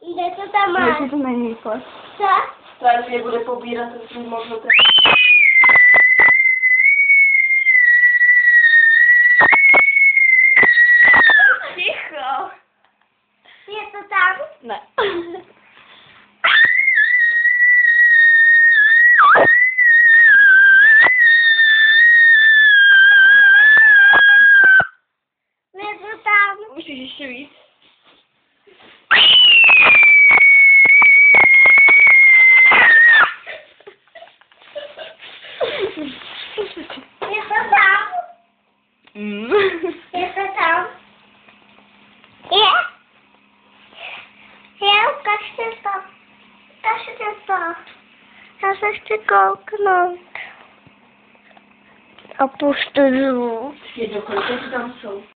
Kde to tam má? Jestli to není fakt. Co? Tady mě bude pobírat to svůj možnou. Ticho. Je to tam? Ne. Je to tam? Musíš ještě víc. Je to tam? Je to tam? Je? Je, ukažte to. Ukažte to. Já se chci kouknout. A pušte zvuk. Je dokonce, co tam jsou.